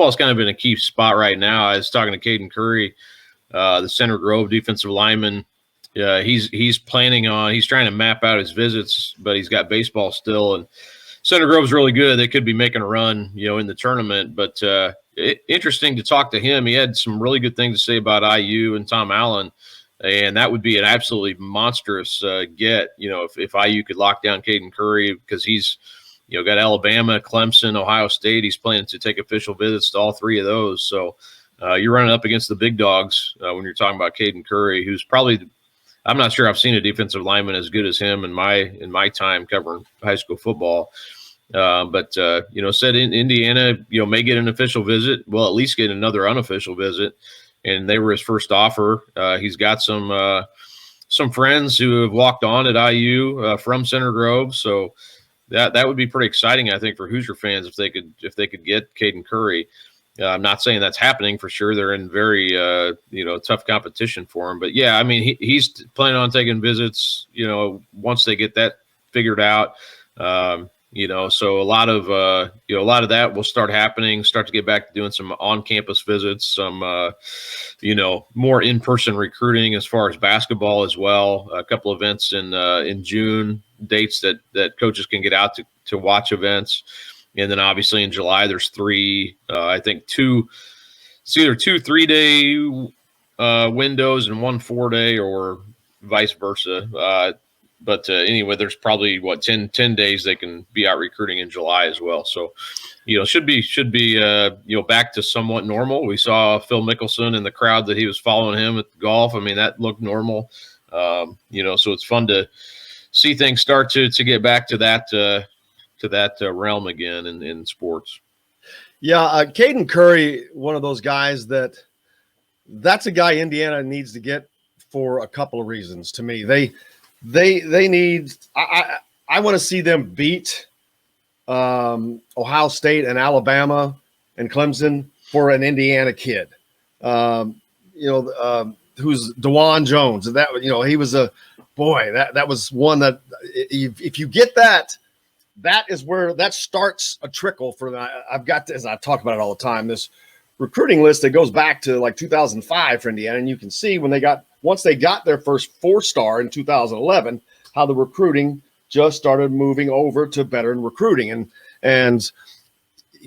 football's kind of in a key spot right now. I was talking to Caden Curry, the Center Grove defensive lineman. He's trying to map out his visits, but he's got baseball still, and Center Grove's really good. They could be making a run, in the tournament, but interesting to talk to him. He had some really good things to say about IU and Tom Allen, and that would be an absolutely monstrous get, if IU could lock down Caden Curry, because he's, got Alabama, Clemson, Ohio State. He's planning to take official visits to all three of those. So you're running up against the big dogs when you're talking about Caden Curry, who's probably – I'm not sure I've seen a defensive lineman as good as him in my time covering high school football. But said in Indiana, may get an official visit. Well, at least get another unofficial visit. And they were his first offer. He's got some friends who have walked on at IU from Center Grove. So that would be pretty exciting, I think, for Hoosier fans if they could get Caden Curry. I'm not saying that's happening for sure. They're in very, tough competition for him. But, yeah, I mean, he's planning on taking visits, once they get that figured out. So a lot of that will start happening, start to get back to doing some on-campus visits, some, more in-person recruiting as far as basketball as well. A couple events in June, dates that coaches can get out to watch events. And then obviously in July, there's three, I think it's either 2 3-day windows and 1 4-day or vice versa. But anyway, there's probably 10 days they can be out recruiting in July as well. So, should be back to somewhat normal. We saw Phil Mickelson in the crowd that he was following him at golf. I mean, that looked normal. So it's fun to see things start to get back to that realm again in sports. Yeah, Caden Curry, one of those guys that's a guy Indiana needs to get for a couple of reasons. To me, they need. I want to see them beat Ohio State and Alabama and Clemson for an Indiana kid. Who's DeJuan Jones, and that he was a boy. That was one that if you get that. That is where that starts a trickle for I've got, as I talk about it all the time, this recruiting list that goes back to like 2005 for Indiana. And you can see once they got their first 4-star in 2011, how the recruiting just started moving over to veteran recruiting and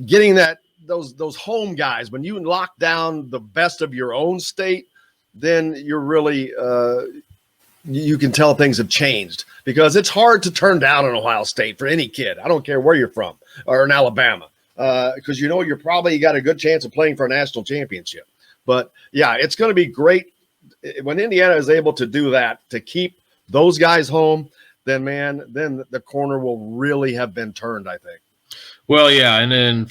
getting those home guys. When you lock down the best of your own state, then you're really, you can tell things have changed, because it's hard to turn down an Ohio State for any kid. I don't care where you're from, or in Alabama, because you're probably got a good chance of playing for a national championship. But yeah, it's going to be great when Indiana is able to do that, to keep those guys home. Then the corner will really have been turned, I think. Well, yeah, and then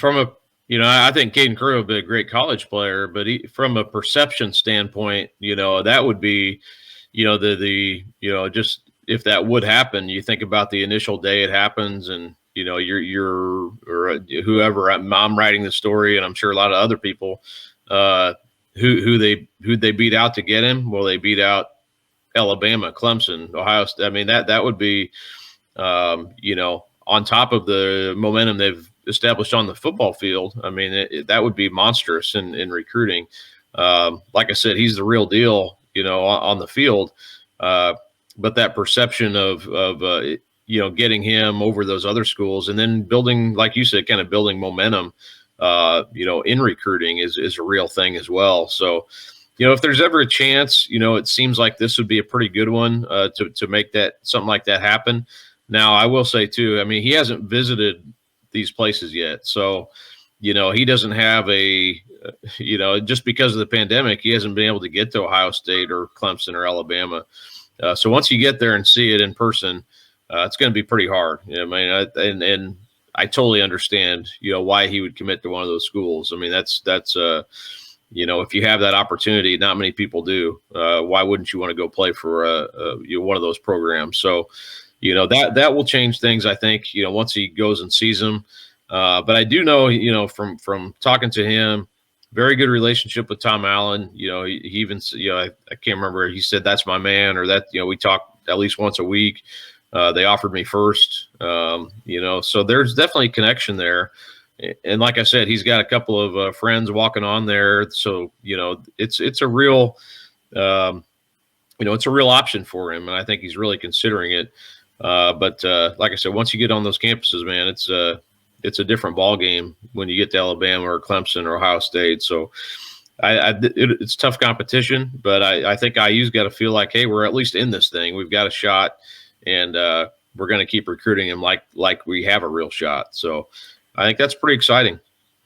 I think Caden Curry will be a great college player, but from a perception standpoint, that would be. Just if that would happen, you think about the initial day it happens, and you're or whoever. I'm writing the story, and I'm sure a lot of other people who they beat out to get him. Well, they beat out Alabama, Clemson, Ohio State. I mean, that would be on top of the momentum they've established on the football field. I mean, that would be monstrous in recruiting. Like I said, he's the real deal. On the field, but that perception of getting him over those other schools, and then building, like you said, kind of building momentum, in recruiting is a real thing as well. So, if there's ever a chance, it seems like this would be a pretty good one to make something like that happen. Now, I will say too, I mean, he hasn't visited these places yet, so he doesn't have just because of the pandemic, he hasn't been able to get to Ohio State or Clemson or Alabama. So once you get there and see it in person, it's going to be pretty hard. I mean, and I totally understand, why he would commit to one of those schools. I mean, that's if you have that opportunity, not many people do. Why wouldn't you want to go play for one of those programs? So, that will change things, I think, once he goes and sees them. But I do know, from talking to him, very good relationship with Tom Allen. He even, I can't remember, he said, that's my man, or that, we talk at least once a week. They offered me first, so there's definitely a connection there. And like I said, he's got a couple of friends walking on there. So, it's a real, it's a real option for him. And I think he's really considering it. But like I said, once you get on those campuses, man, it's a different ball game when you get to Alabama or Clemson or Ohio State. So it's tough competition, but I think IU's got to feel like, hey, we're at least in this thing. We've got a shot, and we're going to keep recruiting him like we have a real shot. So I think that's pretty exciting.